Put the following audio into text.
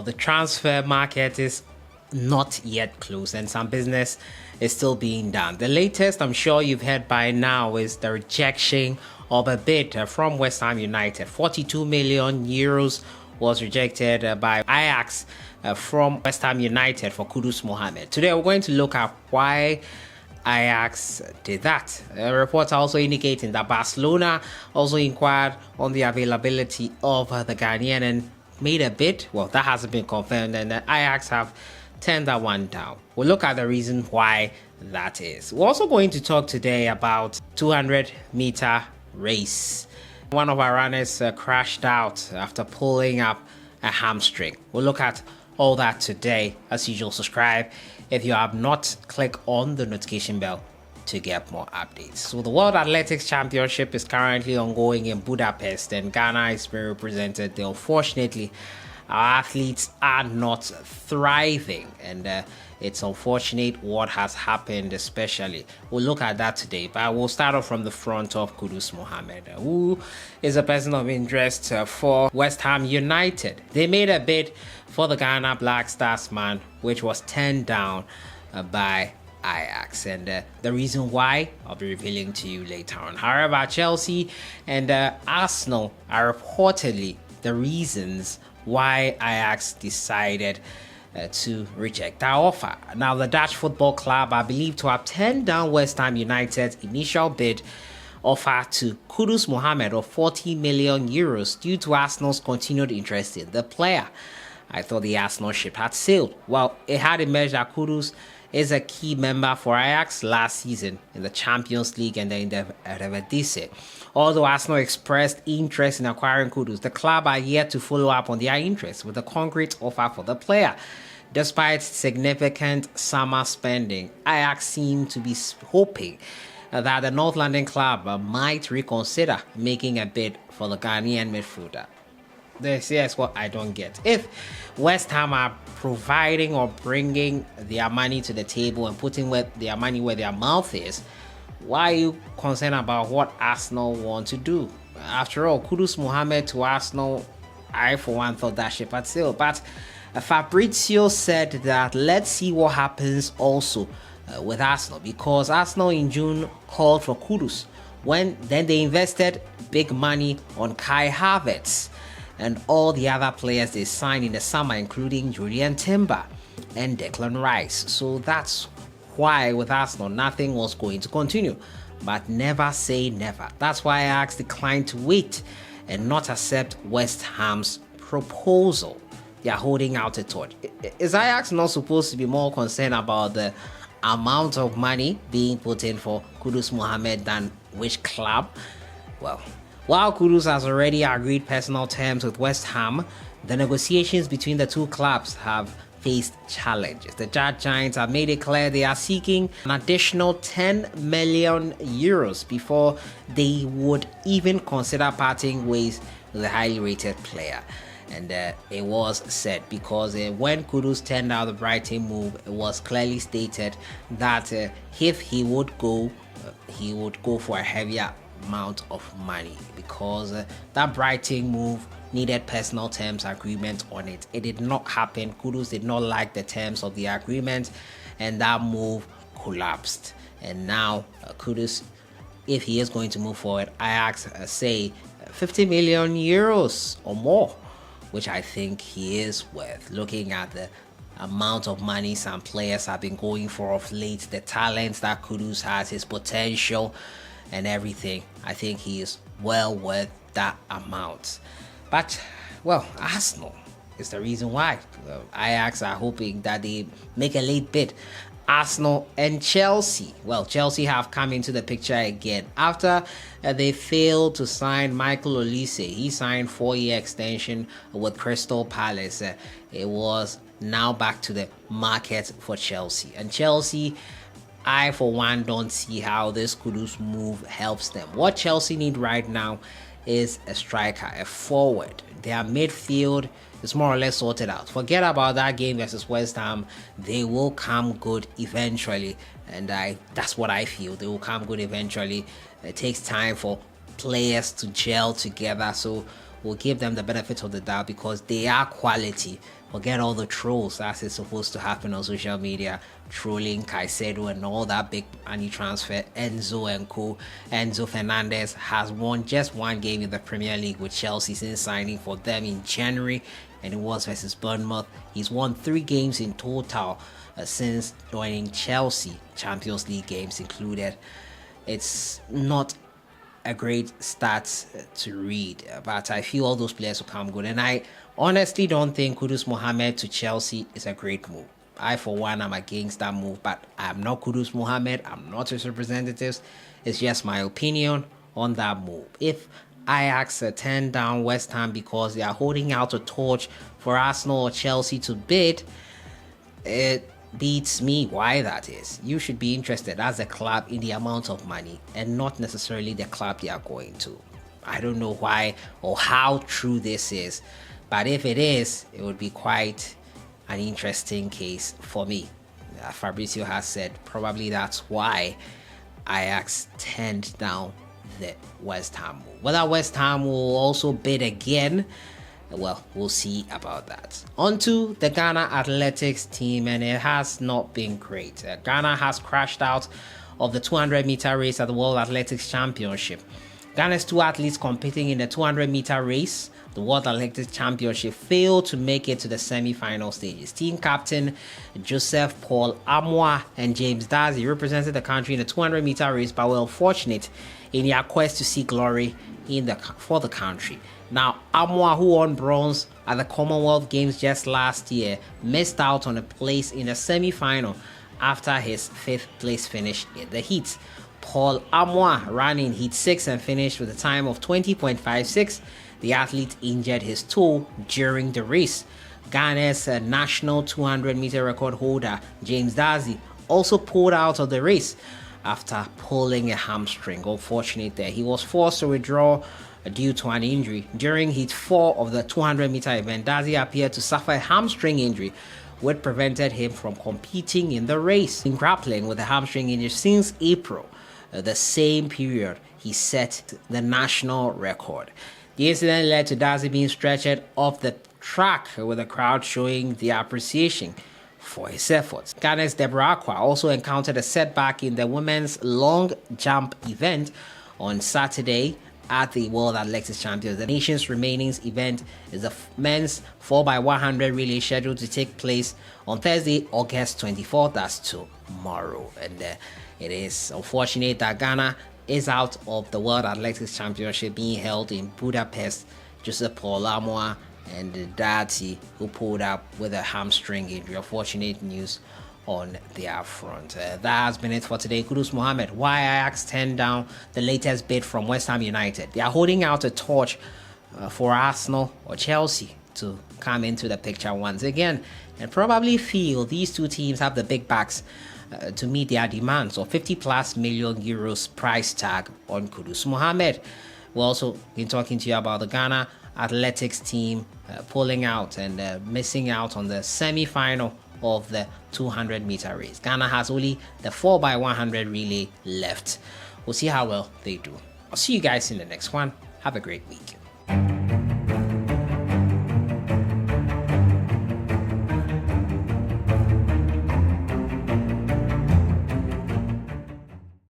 the transfer market is not yet closed and some business is still being done. The latest, I'm sure you've heard by now, is the rejection of a bid from West Ham United. 42 million euros was rejected by AJAX from West Ham United for Kudus Mohammed. Today we're going to look at why AJAX did that. Reports are also indicating that Barcelona also inquired on the availability of the Ghanaian and made a bid. Well, that hasn't been confirmed, and the AJAX have turned that one down. We'll look at the reason why that is. We're also going to talk today about 200-meter race. One of our runners crashed out after pulling up a hamstring. We'll look at all that today. As usual, subscribe if you have not. Click on the notification bell to get more updates. So the World Athletics Championship is currently ongoing in Budapest, and Ghana is being represented. Unfortunately, our athletes are not thriving, and it's unfortunate what has happened, especially. We'll look at that today, but we'll start off from the front of Kudus Mohammed, who is a person of interest for West Ham United. They made a bid for the Ghana Black Stars man, which was turned down by AJAX, and the reason why I'll be revealing to you later on. However, Chelsea and Arsenal are reportedly the reasons why AJAX decided to reject our offer. Now, the Dutch football club are believed to have turned down West Ham United's initial bid offer to Kudus Mohammed of 40 million euros due to Arsenal's continued interest in the player. I thought the Arsenal ship had sailed. Well, it had emerged that Kudus is a key member for AJAX last season in the Champions League and in the Eredivisie. Although Arsenal expressed interest in acquiring Kudus, the club are yet to follow up on their interest with a concrete offer for the player. Despite significant summer spending, AJAX seem to be hoping that the North London club might reconsider making a bid for the Ghanaian midfielder. This is what I don't get. If West Ham are providing or bringing their money to the table and putting their money where their mouth is, why are you concerned about what Arsenal want to do? After all, Kudus Mohammed to Arsenal, I for one thought that ship had sailed. But Fabrizio said that let's see what happens also with Arsenal, because Arsenal in June called for Kudus. Then they invested big money on Kai Havertz and all the other players they signed in the summer, including Julian Timber and Declan Rice. So that's why with Arsenal nothing was going to continue. But never say never. That's why Ajax declined to wait and not accept West Ham's proposal. They are holding out a torch. Is Ajax not supposed to be more concerned about the amount of money being put in for Kudus Mohammed than which club? Well, while Kudus has already agreed personal terms with West Ham, the negotiations between the two clubs have faced challenges. The Giants have made it clear they are seeking an additional 10 million euros before they would even consider parting ways with a highly rated player. And it was said because when Kudus turned out the Brighton move, it was clearly stated that if he would go for a heavier amount of money, because that Brighton move needed personal terms agreement on it. It did not happen. Kudus did not like the terms of the agreement, and that move collapsed. And now Kudus, if he is going to move forward, AJAX say 50 million euros or more, which I think he is worth. Looking at the amount of money some players have been going for of late, the talents that Kudus has, his potential and everything, I think he is well worth that amount. But, well, Arsenal is the reason why. AJAX are hoping that they make a late bid. Arsenal and Chelsea. Well, Chelsea have come into the picture again after they failed to sign Michael Olise. He signed 4-year extension with Crystal Palace. It was now back to the market for Chelsea. And Chelsea, I for one don't see how this Kudus move helps them. What Chelsea need right now is a striker, a forward. Their midfield is more or less sorted out. Forget about that game versus West Ham. They will come good eventually, and that's what I feel. They will come good eventually. It takes time for players to gel together, so we'll give them the benefit of the doubt because they are quality. Forget all the trolls as is supposed to happen on social media, trolling Caicedo and all that big money transfer. Enzo and co. Enzo Fernandez has won just one game in the Premier League with Chelsea since signing for them in January, and it was versus Bournemouth. He's won 3 games in total since joining Chelsea, Champions League games included. It's not a great start to read, but I feel all those players will come good, and I honestly don't think Kudus Mohammed to Chelsea is a great move. I, for one, am against that move, but I'm not Kudus Mohammed. I'm not his representatives. It's just my opinion on that move. If AJAX turned down West Ham because they are holding out a torch for Arsenal or Chelsea to bid, it beats me why that is. You should be interested as a club in the amount of money and not necessarily the club they are going to. I don't know why or how true this is, but if it is, it would be quite an interesting case for me. Fabrizio has said probably that's why AJAX turned down the West Ham move. Whether West Ham will also bid again, well, we'll see about that. On to the Ghana athletics team, and it has not been great. Ghana has crashed out of the 200-meter race at the World Athletics Championship. Ghana's 2 athletes competing in the 200-meter race, the World Athletics Championship, failed to make it to the semi-final stages. Team captain Joseph Paul Amwa and James Dazi represented the country in the 200-meter race, but were unfortunate in their quest to see glory for the country. Now, Amwa, who won bronze at the Commonwealth Games just last year, missed out on a place in the semi-final after his 5th place finish in the heat. Paul Amwa ran in heat 6 and finished with a time of 20.56. The athlete injured his toe during the race. Ghana's national 200-meter record holder, James Dazi, also pulled out of the race after pulling a hamstring. Unfortunately, there he was forced to withdraw due to an injury. During heat 4 of the 200-meter event, Dazi appeared to suffer a hamstring injury, which prevented him from competing in the race. In grappling with a hamstring injury since April, the same period he set the national record. The incident led to Dazi being stretchered off the track, with the crowd showing their appreciation for his efforts. Ghana's Deborah Aqua also encountered a setback in the women's long jump event on Saturday at the World Athletics Champions. The nation's remaining event is the men's 4x100 relay scheduled to take place on Thursday, August 24th. That's tomorrow. And it is unfortunate that Ghana is out of the World Athletics Championship being held in Budapest. Joseph Paul Amwa and Dati, who pulled up with a hamstring injury. Unfortunate news on their front. That has been it for today. Kudus Mohammed, why AJAX turned down the latest bid from West Ham United. They are holding out a torch for Arsenal or Chelsea to come into the picture once again, and probably feel these 2 teams have the big backs to meet their demands of 50+ million euros price tag on Kudus Mohammed. We'll also been talking to you about the Ghana athletics team pulling out and missing out on the semi-final of the 200-meter race. Ghana has only the 4x100 relay left. We'll see how well they do. I'll see you guys in the next one. Have a great week.